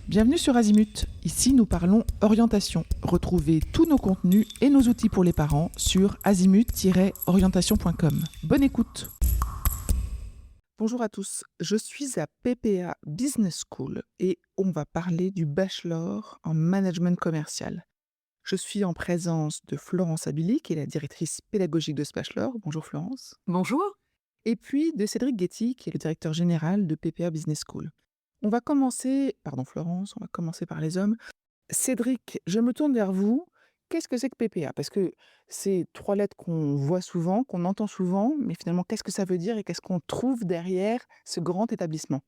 Bienvenue sur Azimut. Ici, nous parlons orientation. Retrouvez tous nos contenus et nos outils pour les parents sur azimut-orientation.com. Bonne écoute. Bonjour à tous. Je suis à PPA Business School et on va parler du bachelor en management commercial. Je suis en présence de Florence Abilly, qui est la directrice pédagogique de ce bachelor. Bonjour Florence. Bonjour. Et puis de Cédric Guetty, qui est le directeur général de PPA Business School. Florence, on va commencer par les hommes. Cédric, je me tourne vers vous. Qu'est-ce que c'est que PPA? Parce que c'est 3 lettres qu'on voit souvent, qu'on entend souvent, mais finalement, qu'est-ce que ça veut dire et qu'est-ce qu'on trouve derrière ce grand établissement?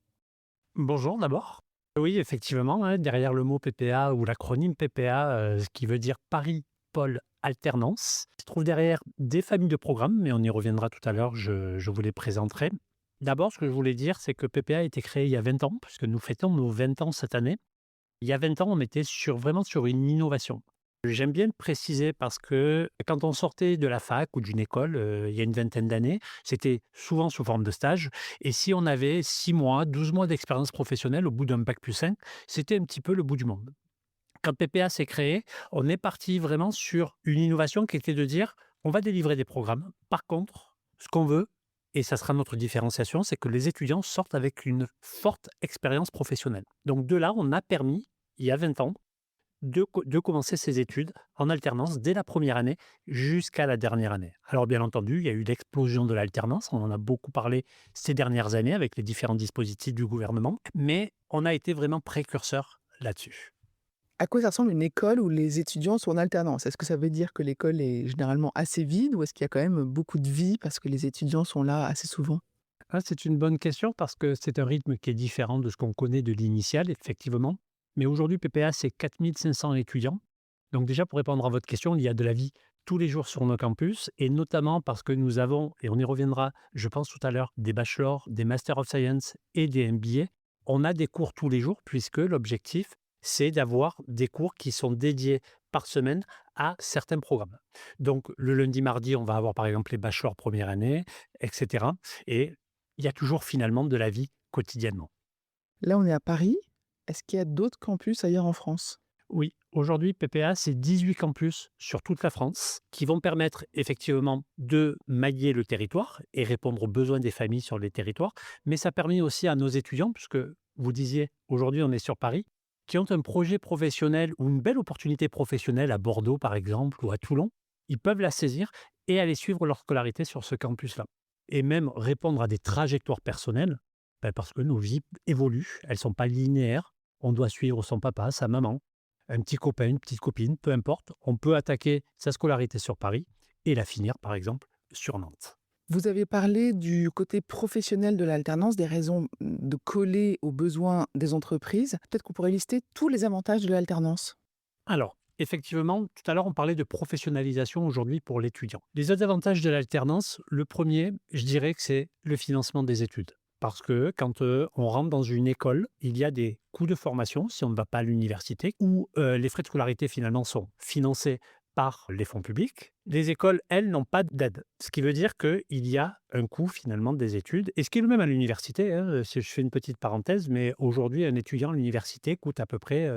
Bonjour d'abord. Oui, effectivement, hein, derrière le mot PPA ou l'acronyme PPA, ce qui veut dire Paris Pôle Alternance, se trouve derrière des familles de programmes, mais on y reviendra tout à l'heure, je vous les présenterai. D'abord, ce que je voulais dire, c'est que PPA a été créé il y a 20 ans, puisque nous fêtons nos 20 ans cette année. Il y a 20 ans, on était vraiment sur une innovation. J'aime bien le préciser parce que quand on sortait de la fac ou d'une école, il y a une vingtaine d'années, c'était souvent sous forme de stage et si on avait 6 mois, 12 mois d'expérience professionnelle au bout d'un bac+5, c'était un petit peu le bout du monde. Quand PPA s'est créé, on est parti vraiment sur une innovation qui était de dire: «On va délivrer des programmes. Par contre, ce qu'on veut et ça sera notre différenciation, c'est que les étudiants sortent avec une forte expérience professionnelle». Donc de là, on a permis, il y a 20 ans, de commencer ses études en alternance dès la première année jusqu'à la dernière année. Alors bien entendu, il y a eu l'explosion de l'alternance, on en a beaucoup parlé ces dernières années avec les différents dispositifs du gouvernement, mais on a été vraiment précurseur là-dessus. À quoi ça ressemble une école où les étudiants sont en alternance? Est-ce que ça veut dire que l'école est généralement assez vide ou est-ce qu'il y a quand même beaucoup de vie parce que les étudiants sont là assez souvent? Ah, c'est une bonne question parce que c'est un rythme qui est différent de ce qu'on connaît de l'initial, effectivement. Mais aujourd'hui, PPA, c'est 4 500 étudiants. Donc déjà, pour répondre à votre question, il y a de la vie tous les jours sur nos campus, et notamment parce que nous avons, et on y reviendra, je pense tout à l'heure, des bachelors, des Master of Science et des MBA. On a des cours tous les jours puisque l'objectif, c'est d'avoir des cours qui sont dédiés par semaine à certains programmes. Donc le lundi, mardi, on va avoir par exemple les bachelors première année, etc. Et il y a toujours finalement de la vie quotidiennement. Là, on est à Paris. Est-ce qu'il y a d'autres campus ailleurs en France? Oui, aujourd'hui, PPA, c'est 18 campus sur toute la France qui vont permettre effectivement de mailler le territoire et répondre aux besoins des familles sur les territoires. Mais ça permet aussi à nos étudiants, puisque vous disiez, aujourd'hui, on est sur Paris, qui ont un projet professionnel ou une belle opportunité professionnelle à Bordeaux, par exemple, ou à Toulon, ils peuvent la saisir et aller suivre leur scolarité sur ce campus-là. Et même répondre à des trajectoires personnelles, parce que nos vies évoluent, elles ne sont pas linéaires. On doit suivre son papa, sa maman, un petit copain, une petite copine, peu importe, on peut attaquer sa scolarité sur Paris et la finir, par exemple, sur Nantes. Vous avez parlé du côté professionnel de l'alternance, des raisons de coller aux besoins des entreprises. Peut-être qu'on pourrait lister tous les avantages de l'alternance. Alors, effectivement, tout à l'heure, on parlait de professionnalisation aujourd'hui pour l'étudiant. Les autres avantages de l'alternance, le premier, je dirais que c'est le financement des études. Parce que quand on rentre dans une école, il y a des coûts de formation si on ne va pas à l'université, où les frais de scolarité finalement sont financés par les fonds publics. Les écoles, elles, n'ont pas d'aide. Ce qui veut dire qu'il y a un coût finalement des études, et ce qui est le même à l'université, hein, si je fais une petite parenthèse, mais aujourd'hui, un étudiant à l'université coûte à peu près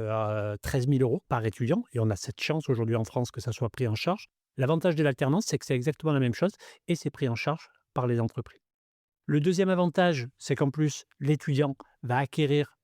13 000 euros par étudiant, et on a cette chance aujourd'hui en France que ça soit pris en charge. L'avantage de l'alternance, c'est que c'est exactement la même chose, et c'est pris en charge par les entreprises. Le deuxième avantage, c'est qu'en plus, l'étudiant va acquérir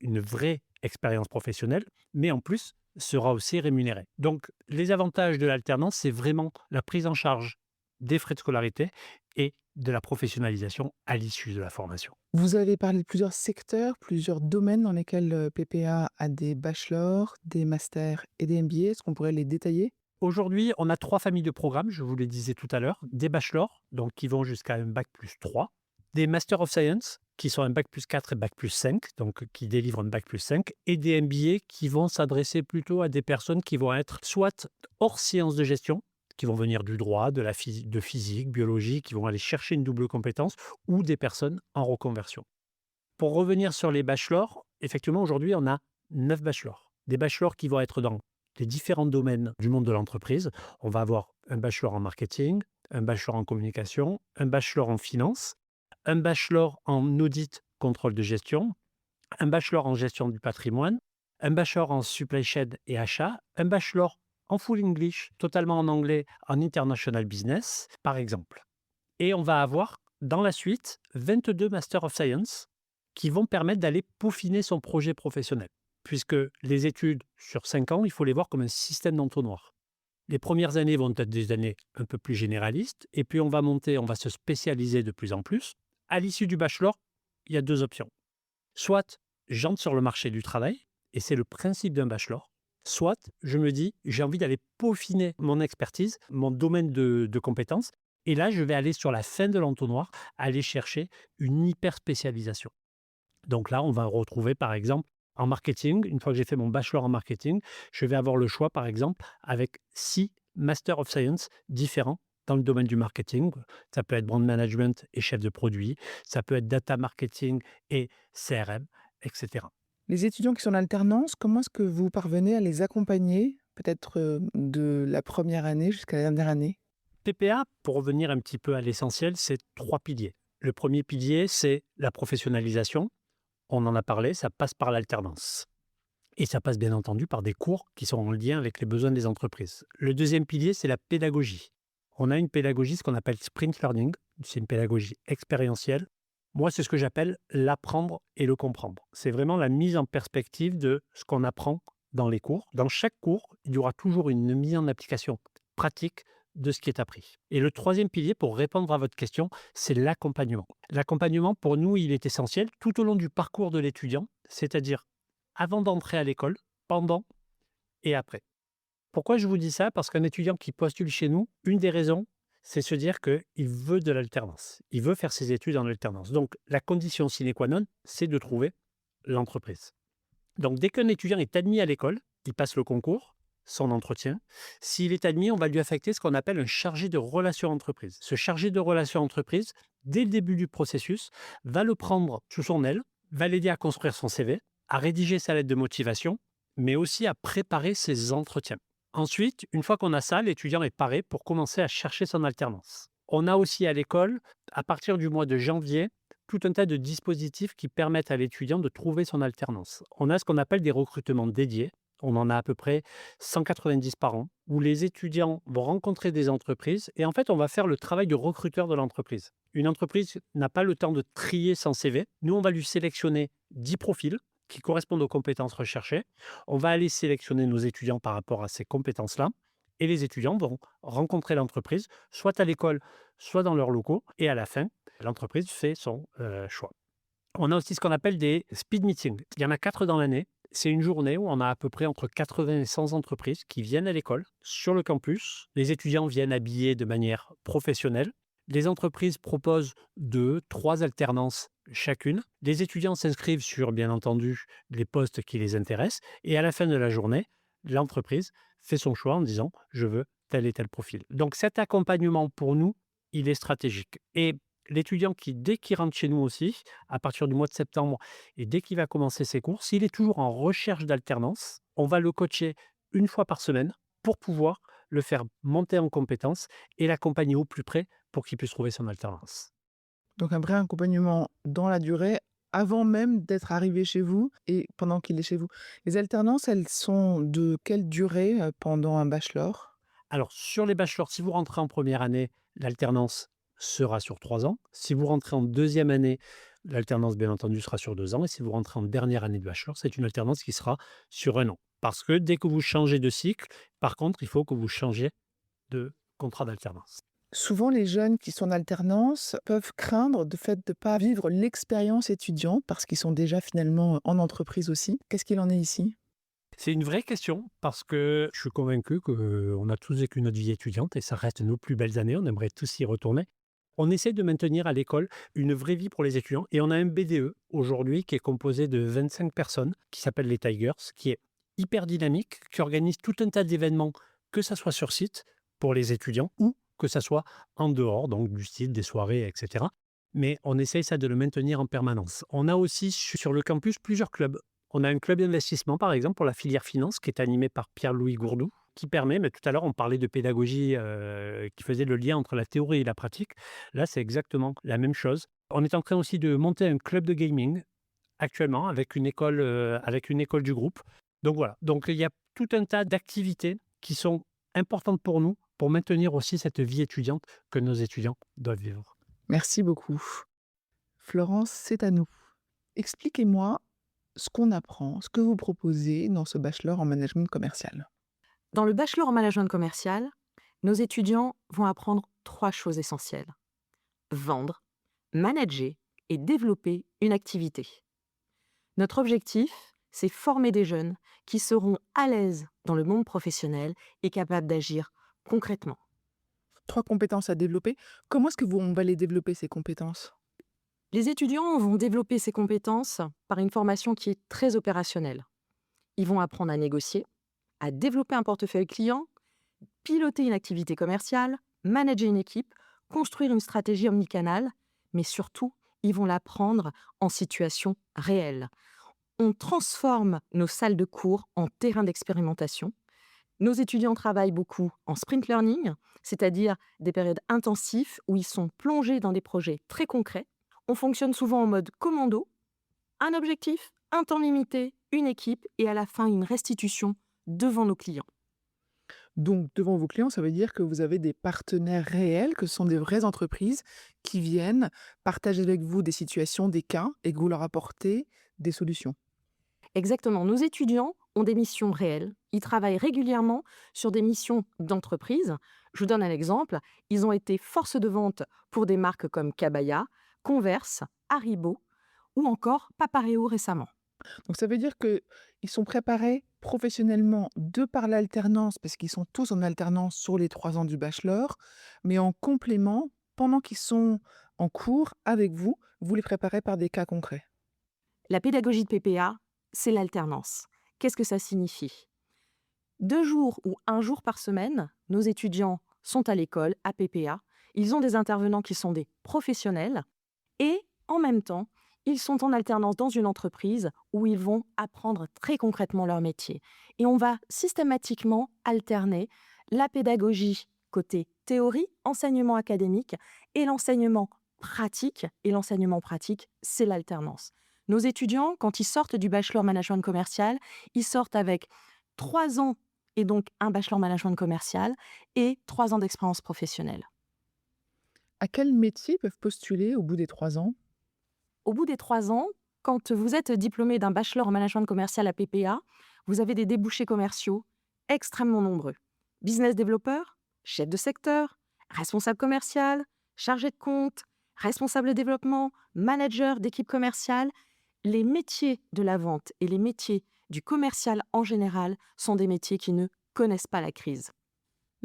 une vraie expérience professionnelle, mais en plus sera aussi rémunéré. Donc, les avantages de l'alternance, c'est vraiment la prise en charge des frais de scolarité et de la professionnalisation à l'issue de la formation. Vous avez parlé de plusieurs secteurs, plusieurs domaines dans lesquels PPA a des bachelors, des masters et des MBA. Est-ce qu'on pourrait les détailler? Aujourd'hui, on a 3 familles de programmes, je vous le disais tout à l'heure, des bachelors, donc qui vont jusqu'à un bac+3, des Master of Science, qui sont un bac+4 et bac+5, donc qui délivrent un bac+5, et des MBA qui vont s'adresser plutôt à des personnes qui vont être soit hors sciences de gestion, qui vont venir du droit, de physique, biologie, qui vont aller chercher une double compétence, ou des personnes en reconversion. Pour revenir sur les bachelors, effectivement, aujourd'hui, on a 9 bachelors. Des bachelors qui vont être dans les différents domaines du monde de l'entreprise. On va avoir un bachelor en marketing, un bachelor en communication, un bachelor en finance, un bachelor en audit, contrôle de gestion, un bachelor en gestion du patrimoine, un bachelor en supply chain et achat, un bachelor en full English, totalement en anglais, en international business, par exemple. Et on va avoir, dans la suite, 22 Master of Science qui vont permettre d'aller peaufiner son projet professionnel. Puisque les études sur 5 ans, il faut les voir comme un système d'entonnoir. Les premières années vont être des années un peu plus généralistes, et puis on va monter, on va se spécialiser de plus en plus. À l'issue du bachelor, il y a 2 options. Soit j'entre sur le marché du travail, et c'est le principe d'un bachelor, soit je me dis j'ai envie d'aller peaufiner mon expertise, mon domaine de compétences, et là je vais aller sur la fin de l'entonnoir, aller chercher une hyper spécialisation. Donc là, on va retrouver par exemple en marketing, une fois que j'ai fait mon bachelor en marketing, je vais avoir le choix par exemple avec 6 Master of Science différents dans le domaine du marketing. Ça peut être brand management et chef de produit, ça peut être data marketing et CRM, etc. Les étudiants qui sont en alternance, comment est-ce que vous parvenez à les accompagner, peut-être de la première année jusqu'à la dernière année? PPA, pour revenir un petit peu à l'essentiel, c'est 3 piliers. Le premier pilier, c'est la professionnalisation. On en a parlé, ça passe par l'alternance. Et ça passe bien entendu par des cours qui sont en lien avec les besoins des entreprises. Le deuxième pilier, c'est la pédagogie. On a une pédagogie, ce qu'on appelle sprint learning. C'est une pédagogie expérientielle. Moi, c'est ce que j'appelle l'apprendre et le comprendre. C'est vraiment la mise en perspective de ce qu'on apprend dans les cours. Dans chaque cours, il y aura toujours une mise en application pratique de ce qui est appris. Et le troisième pilier, pour répondre à votre question, c'est l'accompagnement. L'accompagnement, pour nous, il est essentiel tout au long du parcours de l'étudiant, c'est-à-dire avant d'entrer à l'école, pendant et après. Pourquoi je vous dis ça? Parce qu'un étudiant qui postule chez nous, une des raisons, c'est se dire qu'il veut de l'alternance. Il veut faire ses études en alternance. Donc, la condition sine qua non, c'est de trouver l'entreprise. Donc, dès qu'un étudiant est admis à l'école, il passe le concours, son entretien. S'il est admis, on va lui affecter ce qu'on appelle un chargé de relations entreprise. Ce chargé de relations entreprise, dès le début du processus, va le prendre sous son aile, va l'aider à construire son CV, à rédiger sa lettre de motivation, mais aussi à préparer ses entretiens. Ensuite, une fois qu'on a ça, l'étudiant est paré pour commencer à chercher son alternance. On a aussi à l'école, à partir du mois de janvier, tout un tas de dispositifs qui permettent à l'étudiant de trouver son alternance. On a ce qu'on appelle des recrutements dédiés. On en a à peu près 190 par an, où les étudiants vont rencontrer des entreprises et en fait, on va faire le travail de recruteur de l'entreprise. Une entreprise n'a pas le temps de trier son CV. Nous, on va lui sélectionner 10 profils qui correspondent aux compétences recherchées. On va aller sélectionner nos étudiants par rapport à ces compétences-là. Et les étudiants vont rencontrer l'entreprise, soit à l'école, soit dans leurs locaux. Et à la fin, l'entreprise fait son choix. On a aussi ce qu'on appelle des speed meetings. Il y en a 4 dans l'année. C'est une journée où on a à peu près entre 80 et 100 entreprises qui viennent à l'école, sur le campus. Les étudiants viennent habillés de manière professionnelle. Les entreprises proposent 2, 3 alternances chacune. Les étudiants s'inscrivent sur, bien entendu, les postes qui les intéressent. Et à la fin de la journée, l'entreprise fait son choix en disant « je veux tel et tel profil ». Donc cet accompagnement, pour nous, il est stratégique. Et l'étudiant qui, dès qu'il rentre chez nous aussi, à partir du mois de septembre, et dès qu'il va commencer ses cours, s'il est toujours en recherche d'alternance, on va le coacher une fois par semaine pour pouvoir le faire monter en compétences et l'accompagner au plus près pour qu'il puisse trouver son alternance. Donc un vrai accompagnement dans la durée, avant même d'être arrivé chez vous et pendant qu'il est chez vous. Les alternances, elles sont de quelle durée, pendant un bachelor? Alors, sur les bachelors, si vous rentrez en première année, l'alternance sera sur 3 ans. Si vous rentrez en deuxième année, l'alternance, bien entendu, sera sur 2 ans. Et si vous rentrez en dernière année de bachelor, c'est une alternance qui sera sur 1 an. Parce que dès que vous changez de cycle, par contre, il faut que vous changiez de contrat d'alternance. Souvent, les jeunes qui sont en alternance peuvent craindre de fait de ne pas vivre l'expérience étudiante parce qu'ils sont déjà finalement en entreprise aussi. Qu'est-ce qu'il en est ici? C'est une vraie question parce que je suis convaincu qu'on a tous vécu notre vie étudiante et ça reste nos plus belles années. On aimerait tous y retourner. On essaie de maintenir à l'école une vraie vie pour les étudiants et on a un BDE aujourd'hui qui est composé de 25 personnes qui s'appelle les Tigers, qui est hyper dynamique, qui organise tout un tas d'événements, que ça soit sur site pour les étudiants ou que ça soit en dehors, donc du site, des soirées, etc. Mais on essaye ça de le maintenir en permanence. On a aussi sur le campus plusieurs clubs. On a un club d'investissement, par exemple, pour la filière finance, qui est animé par Pierre-Louis Gourdou, qui permet, mais tout à l'heure, on parlait de pédagogie qui faisait le lien entre la théorie et la pratique. Là, c'est exactement la même chose. On est en train aussi de monter un club de gaming actuellement avec une école du groupe. Donc voilà, donc il y a tout un tas d'activités qui sont importantes pour nous, pour maintenir aussi cette vie étudiante que nos étudiants doivent vivre. Merci beaucoup. Florence, c'est à nous. Expliquez-moi ce qu'on apprend, ce que vous proposez dans ce bachelor en management commercial. Dans le bachelor en management commercial, nos étudiants vont apprendre 3 choses essentielles: vendre, manager et développer une activité. Notre objectif, c'est former des jeunes qui seront à l'aise dans le monde professionnel et capables d'agir concrètement. 3 compétences à développer. Comment est-ce que on va les développer ces compétences? Les étudiants vont développer ces compétences par une formation qui est très opérationnelle. Ils vont apprendre à négocier, à développer un portefeuille client, piloter une activité commerciale, manager une équipe, construire une stratégie omnicanale, mais surtout, ils vont l'apprendre en situation réelle. On transforme nos salles de cours en terrain d'expérimentation. Nos étudiants travaillent beaucoup en sprint learning, c'est-à-dire des périodes intensives où ils sont plongés dans des projets très concrets. On fonctionne souvent en mode commando, un objectif, un temps limité, une équipe et à la fin une restitution devant nos clients. Donc devant vos clients, ça veut dire que vous avez des partenaires réels, que ce sont des vraies entreprises qui viennent partager avec vous des situations, des cas et que vous leur apportez des solutions. Exactement, nos étudiants ont des missions réelles. Ils travaillent régulièrement sur des missions d'entreprise. Je vous donne un exemple. Ils ont été force de vente pour des marques comme Cabaya, Converse, Haribo ou encore Papareo récemment. Donc ça veut dire qu'ils sont préparés professionnellement de par l'alternance, parce qu'ils sont tous en alternance sur les 3 ans du bachelor, mais en complément, pendant qu'ils sont en cours avec vous, vous les préparez par des cas concrets. La pédagogie de PPA, c'est l'alternance. Qu'est-ce que ça signifie? 2 jours ou 1 jour par semaine, nos étudiants sont à l'école, à PPA. Ils ont des intervenants qui sont des professionnels et en même temps, ils sont en alternance dans une entreprise où ils vont apprendre très concrètement leur métier. Et on va systématiquement alterner la pédagogie côté théorie, enseignement académique, et l'enseignement pratique. Et l'enseignement pratique, c'est l'alternance. Nos étudiants, quand ils sortent du bachelor management commercial, ils sortent avec 3 ans et donc un bachelor management commercial et 3 ans d'expérience professionnelle. À quel métier ils peuvent postuler au bout des 3 ans? Au bout des 3 ans, quand vous êtes diplômé d'un bachelor en management commercial à PPA, vous avez des débouchés commerciaux extrêmement nombreux. Business développeur, chef de secteur, responsable commercial, chargé de compte, responsable de développement, manager d'équipe commerciale. Les métiers de la vente et les métiers du commercial en général sont des métiers qui ne connaissent pas la crise.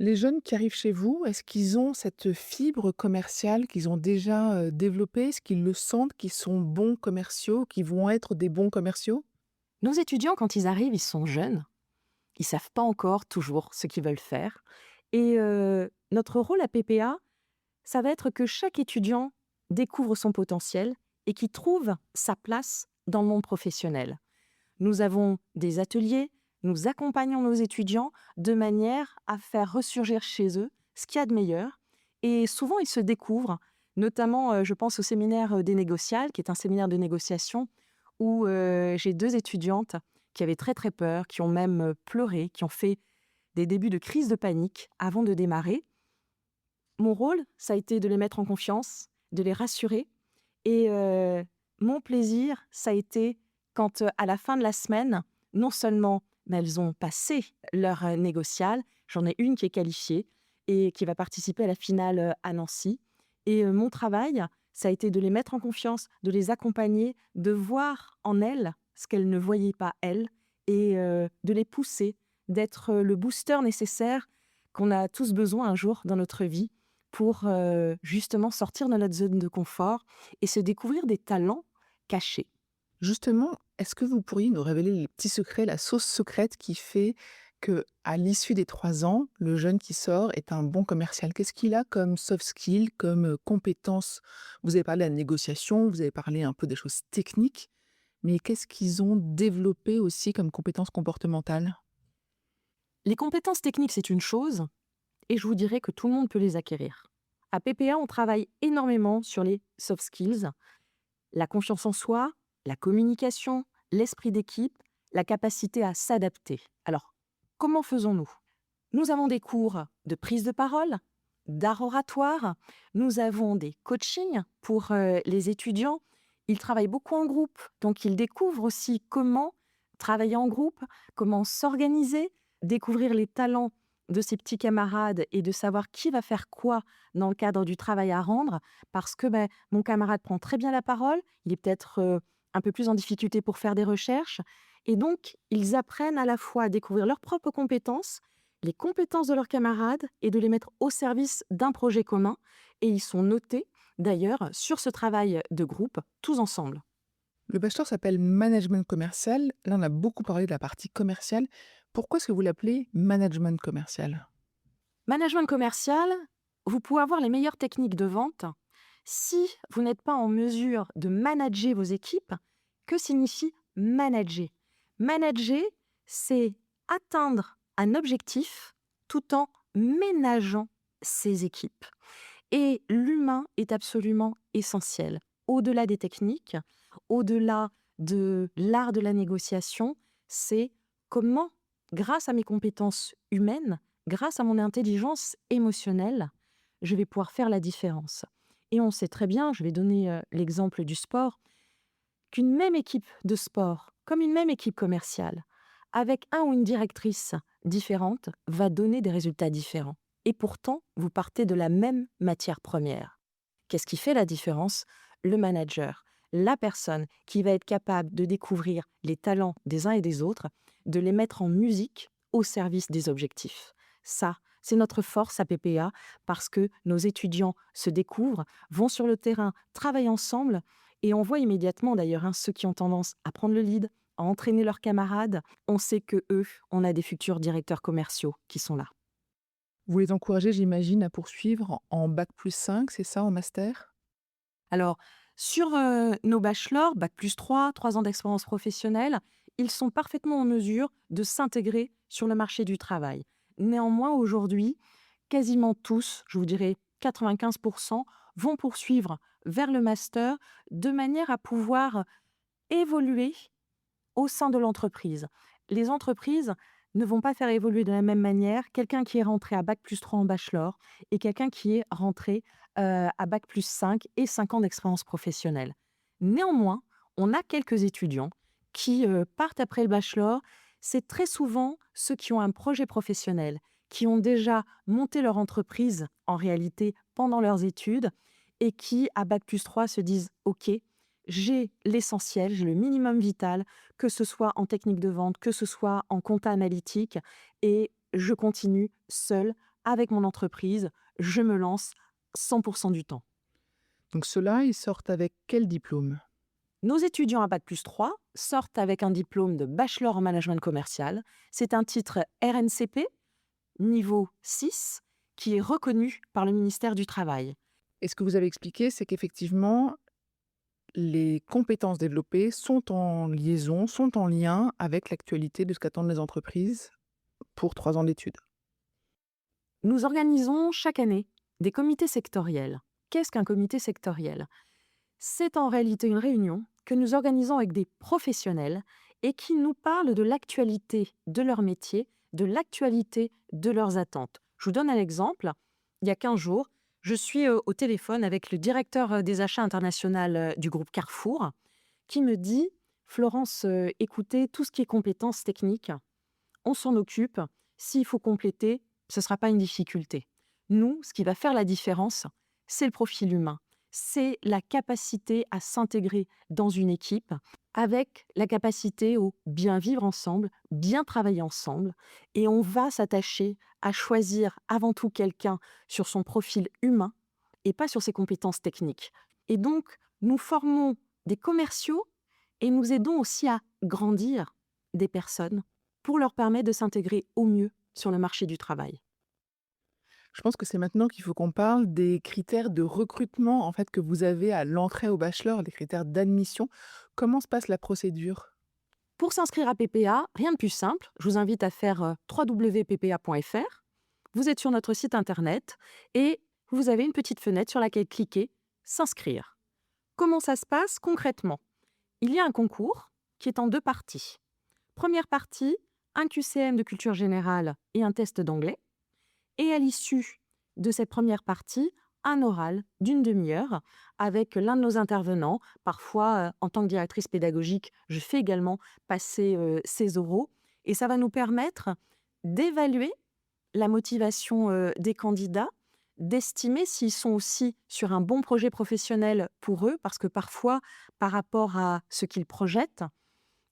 Les jeunes qui arrivent chez vous, est-ce qu'ils ont cette fibre commerciale qu'ils ont déjà, développée? Est-ce qu'ils le sentent, qu'ils sont bons commerciaux, qu'ils vont être des bons commerciaux? Nos étudiants, quand ils arrivent, ils sont jeunes. Ils savent pas encore toujours ce qu'ils veulent faire et notre rôle à PPA, ça va être que chaque étudiant découvre son potentiel et qu'il trouve sa place dans le monde professionnel. Nous avons des ateliers, nous accompagnons nos étudiants de manière à faire ressurgir chez eux ce qu'il y a de meilleur et souvent ils se découvrent, notamment je pense au séminaire des négociales, qui est un séminaire de négociation où j'ai 2 étudiantes qui avaient très très peur, qui ont même pleuré, qui ont fait des débuts de crise de panique avant de démarrer. Mon rôle, ça a été de les mettre en confiance, de les rassurer et mon plaisir, ça a été quand, à la fin de la semaine, non seulement, elles ont passé leur, négociale, j'en ai une qui est qualifiée et qui va participer à la finale, à Nancy et mon travail, ça a été de les mettre en confiance, de les accompagner, de voir en elles ce qu'elles ne voyaient pas elles et de les pousser, d'être, le booster nécessaire qu'on a tous besoin un jour dans notre vie pour, justement sortir de notre zone de confort et se découvrir des talents cachés. Justement, est-ce que vous pourriez nous révéler les petits secrets, la sauce secrète qui fait que, à l'issue des 3 ans, le jeune qui sort est un bon commercial? Qu'est-ce qu'il a comme soft skill, comme, compétences? Vous avez parlé de la négociation, vous avez parlé un peu des choses techniques, mais qu'est-ce qu'ils ont développé aussi comme compétences comportementales? Les compétences techniques, c'est une chose et je vous dirais que tout le monde peut les acquérir. À PPA, on travaille énormément sur les soft skills, la confiance en soi, la communication, l'esprit d'équipe, la capacité à s'adapter. Alors, comment faisons-nous? Nous avons des cours de prise de parole, d'art oratoire, nous avons des coachings pour les étudiants. Ils travaillent beaucoup en groupe, donc ils découvrent aussi comment travailler en groupe, comment s'organiser, découvrir les talents de ses petits camarades et de savoir qui va faire quoi dans le cadre du travail à rendre, parce que mon camarade prend très bien la parole, il est peut-être un peu plus en difficulté pour faire des recherches, et donc ils apprennent à la fois à découvrir leurs propres compétences, les compétences de leurs camarades et de les mettre au service d'un projet commun, et ils sont notés d'ailleurs sur ce travail de groupe, tous ensemble. Le bachelor s'appelle management commercial. Là, on a beaucoup parlé de la partie commerciale. Pourquoi est-ce que vous l'appelez management commercial? Management commercial, vous pouvez avoir les meilleures techniques de vente. Si vous n'êtes pas en mesure de manager vos équipes, que signifie manager? Manager, c'est atteindre un objectif tout en ménageant ses équipes. Et l'humain est absolument essentiel. Au-delà des techniques, au-delà de l'art de la négociation, c'est comment, grâce à mes compétences humaines, grâce à mon intelligence émotionnelle, je vais pouvoir faire la différence. Et on sait très bien, je vais donner l'exemple du sport, qu'une même équipe de sport, comme une même équipe commerciale, avec un ou une directrice différente, va donner des résultats différents. Et pourtant, vous partez de la même matière première. Qu'est-ce qui fait la différence? Le manager, la personne qui va être capable de découvrir les talents des uns et des autres, de les mettre en musique au service des objectifs. Ça, c'est notre force à PPA parce que nos étudiants se découvrent, vont sur le terrain, travaillent ensemble et on voit immédiatement d'ailleurs ceux qui ont tendance à prendre le lead, à entraîner leurs camarades. On sait que eux, on a des futurs directeurs commerciaux qui sont là. Vous les encouragez, j'imagine, à poursuivre en bac+5, c'est ça, en master? Alors, sur nos bachelors, bac plus 3 ans d'expérience professionnelle, ils sont parfaitement en mesure de s'intégrer sur le marché du travail. Néanmoins, aujourd'hui, quasiment tous, je vous dirais 95%, vont poursuivre vers le master de manière à pouvoir évoluer au sein de l'entreprise. Les entreprises ne vont pas faire évoluer de la même manière quelqu'un qui est rentré à bac plus 3 en bachelor et quelqu'un qui est rentré à bac plus 5 et 5 ans d'expérience professionnelle. Néanmoins, on a quelques étudiants qui partent après le bachelor. C'est très souvent ceux qui ont un projet professionnel, qui ont déjà monté leur entreprise en réalité pendant leurs études et qui, à bac plus 3, se disent « Ok, j'ai l'essentiel, j'ai le minimum vital, que ce soit en technique de vente, que ce soit en compta analytique, et je continue seul avec mon entreprise, je me lance 100% du temps. » Donc ceux-là, ils sortent avec quel diplôme? Nos étudiants à bac plus 3 sortent avec un diplôme de bachelor en management commercial. C'est un titre RNCP, niveau 6, qui est reconnu par le ministère du Travail. Et ce que vous avez expliqué, c'est qu'effectivement, les compétences développées sont en liaison, sont en lien avec l'actualité de ce qu'attendent les entreprises pour 3 ans d'études. Nous organisons chaque année des comités sectoriels. Qu'est-ce qu'un comité sectoriel? C'est en réalité une réunion que nous organisons avec des professionnels et qui nous parlent de l'actualité de leur métier, de l'actualité de leurs attentes. Je vous donne un exemple. Il y a 15 jours, je suis au téléphone avec le directeur des achats internationaux du groupe Carrefour qui me dit « Florence, écoutez, tout ce qui est compétences techniques, on s'en occupe. S'il faut compléter, ce ne sera pas une difficulté. Nous, ce qui va faire la différence, c'est le profil humain. C'est la capacité à s'intégrer dans une équipe avec la capacité au bien vivre ensemble, bien travailler ensemble. Et on va s'attacher à choisir avant tout quelqu'un sur son profil humain et pas sur ses compétences techniques. Et donc, nous formons des commerciaux et nous aidons aussi à grandir des personnes pour leur permettre de s'intégrer au mieux sur le marché du travail. Je pense que c'est maintenant qu'il faut qu'on parle des critères de recrutement en fait que vous avez à l'entrée au bachelor, les critères d'admission. Comment se passe la procédure? Pour s'inscrire à PPA, rien de plus simple. Je vous invite à faire www.ppa.fr. Vous êtes sur notre site internet et vous avez une petite fenêtre sur laquelle cliquer « S'inscrire ». Comment ça se passe concrètement? Il y a un concours qui est en 2 parties. Première partie, un QCM de culture générale et un test d'anglais. Et à l'issue de cette première partie, un oral d'une demi-heure avec l'un de nos intervenants. Parfois, en tant que directrice pédagogique, je fais également passer ces oraux. Et ça va nous permettre d'évaluer la motivation des candidats, d'estimer s'ils sont aussi sur un bon projet professionnel pour eux, parce que parfois, par rapport à ce qu'ils projettent,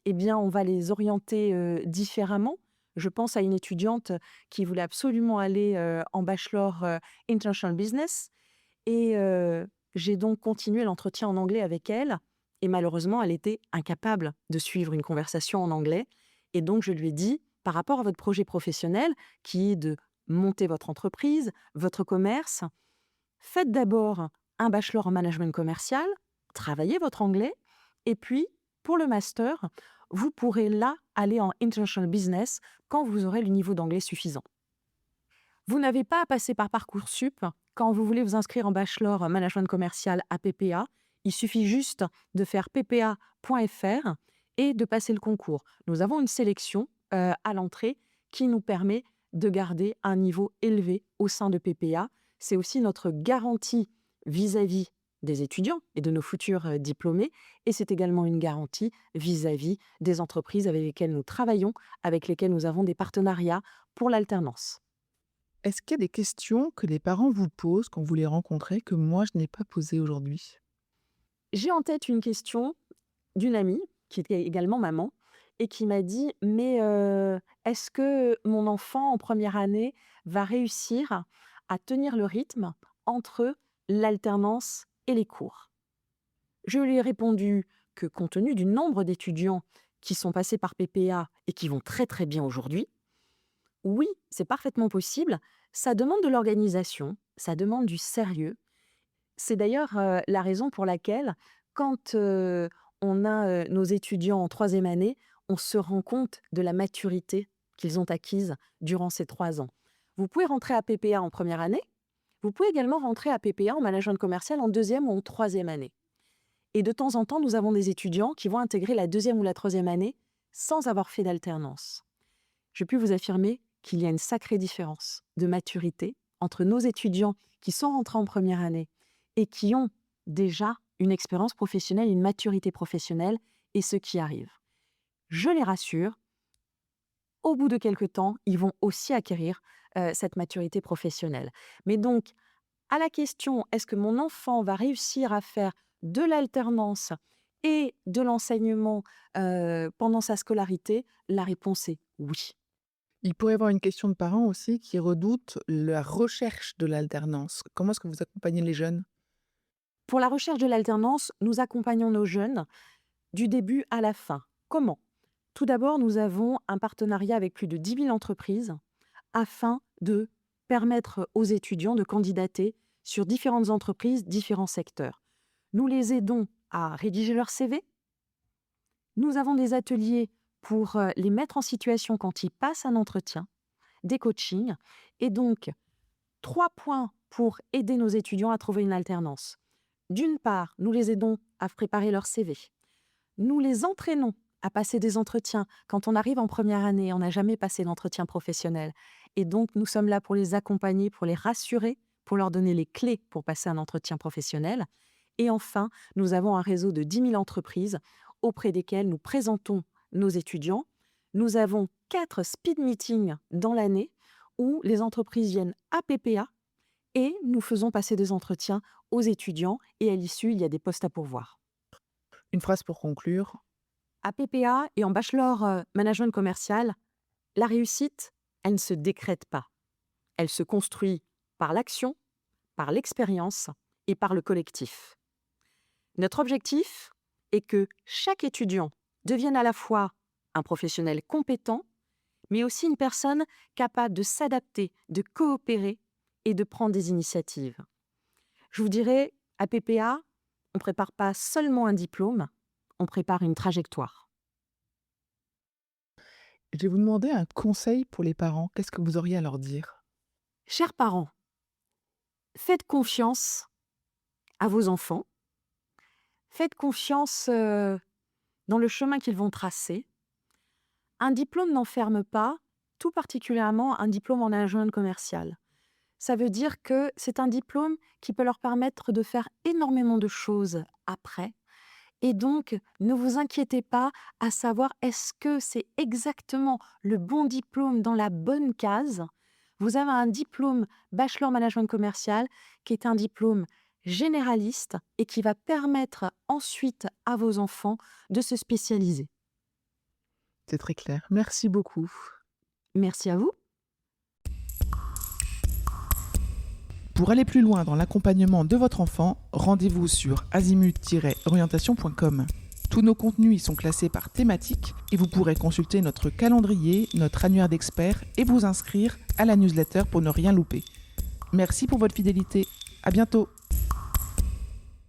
eh bien, on va les orienter différemment. Je pense à une étudiante qui voulait absolument aller en bachelor International Business et j'ai donc continué l'entretien en anglais avec elle et malheureusement, elle était incapable de suivre une conversation en anglais et donc je lui ai dit, par rapport à votre projet professionnel, qui est de monter votre entreprise, votre commerce, faites d'abord un bachelor en management commercial, travaillez votre anglais et puis, pour le master, vous pourrez là aller en International Business quand vous aurez le niveau d'anglais suffisant. Vous n'avez pas à passer par Parcoursup quand vous voulez vous inscrire en bachelor en management commercial à PPA. Il suffit juste de faire ppa.fr et de passer le concours. Nous avons une sélection à l'entrée qui nous permet de garder un niveau élevé au sein de PPA. C'est aussi notre garantie vis-à-vis des étudiants et de nos futurs diplômés. Et c'est également une garantie vis-à-vis des entreprises avec lesquelles nous travaillons, avec lesquelles nous avons des partenariats pour l'alternance. Est-ce qu'il y a des questions que les parents vous posent quand vous les rencontrez que moi je n'ai pas posées aujourd'hui? J'ai en tête une question d'une amie qui était également maman et qui m'a dit: «Mais est-ce que mon enfant en première année va réussir à tenir le rythme entre l'alternance et les cours?» Je lui ai répondu que compte tenu du nombre d'étudiants qui sont passés par PPA et qui vont très, très bien aujourd'hui, oui, c'est parfaitement possible. Ça demande de l'organisation, ça demande du sérieux. C'est d'ailleurs, la raison pour laquelle quand, on a, nos étudiants en troisième année, on se rend compte de la maturité qu'ils ont acquise durant ces 3 ans. Vous pouvez rentrer à PPA en première année, vous pouvez également rentrer à PPA en management commercial en deuxième ou en troisième année. Et de temps en temps, nous avons des étudiants qui vont intégrer la deuxième ou la troisième année sans avoir fait d'alternance. Je puis vous affirmer qu'il y a une sacrée différence de maturité entre nos étudiants qui sont rentrés en première année et qui ont déjà une expérience professionnelle, une maturité professionnelle et ceux qui arrivent. Je les rassure, au bout de quelques temps, ils vont aussi acquérir cette maturité professionnelle. Mais donc, à la question, est-ce que mon enfant va réussir à faire de l'alternance et de l'enseignement pendant sa scolarité? La réponse est oui. Il pourrait y avoir une question de parents aussi qui redoutent la recherche de l'alternance. Comment est-ce que vous accompagnez les jeunes? Pour la recherche de l'alternance, nous accompagnons nos jeunes du début à la fin. Comment? Tout d'abord, nous avons un partenariat avec plus de 10 000 entreprises afin de permettre aux étudiants de candidater sur différentes entreprises, différents secteurs. Nous les aidons à rédiger leur CV. Nous avons des ateliers pour les mettre en situation quand ils passent un entretien, des coachings. Et donc, 3 points pour aider nos étudiants à trouver une alternance. D'une part, nous les aidons à préparer leur CV. Nous les entraînons à passer des entretiens. Quand on arrive en première année, on n'a jamais passé d'entretien professionnel. Et donc, nous sommes là pour les accompagner, pour les rassurer, pour leur donner les clés pour passer un entretien professionnel. Et enfin, nous avons un réseau de 10 000 entreprises auprès desquelles nous présentons nos étudiants. Nous avons 4 speed meetings dans l'année où les entreprises viennent à PPA et nous faisons passer des entretiens aux étudiants et à l'issue, il y a des postes à pourvoir. Une phrase pour conclure. À PPA et en bachelor management commercial, la réussite, elle ne se décrète pas. Elle se construit par l'action, par l'expérience et par le collectif. Notre objectif est que chaque étudiant devienne à la fois un professionnel compétent, mais aussi une personne capable de s'adapter, de coopérer et de prendre des initiatives. Je vous dirais, à PPA, on ne prépare pas seulement un diplôme, on prépare une trajectoire. Je vais vous demander un conseil pour les parents. Qu'est-ce que vous auriez à leur dire? Chers parents, faites confiance à vos enfants, faites confiance dans le chemin qu'ils vont tracer. Un diplôme n'enferme pas, tout particulièrement un diplôme en management commercial. Ça veut dire que c'est un diplôme qui peut leur permettre de faire énormément de choses après. Et donc, ne vous inquiétez pas à savoir est-ce que c'est exactement le bon diplôme dans la bonne case. Vous avez un diplôme bachelor management commercial qui est un diplôme généraliste et qui va permettre ensuite à vos enfants de se spécialiser. C'est très clair. Merci beaucoup. Merci à vous. Pour aller plus loin dans l'accompagnement de votre enfant, rendez-vous sur azimut-orientation.com. Tous nos contenus y sont classés par thématique et vous pourrez consulter notre calendrier, notre annuaire d'experts et vous inscrire à la newsletter pour ne rien louper. Merci pour votre fidélité. À bientôt.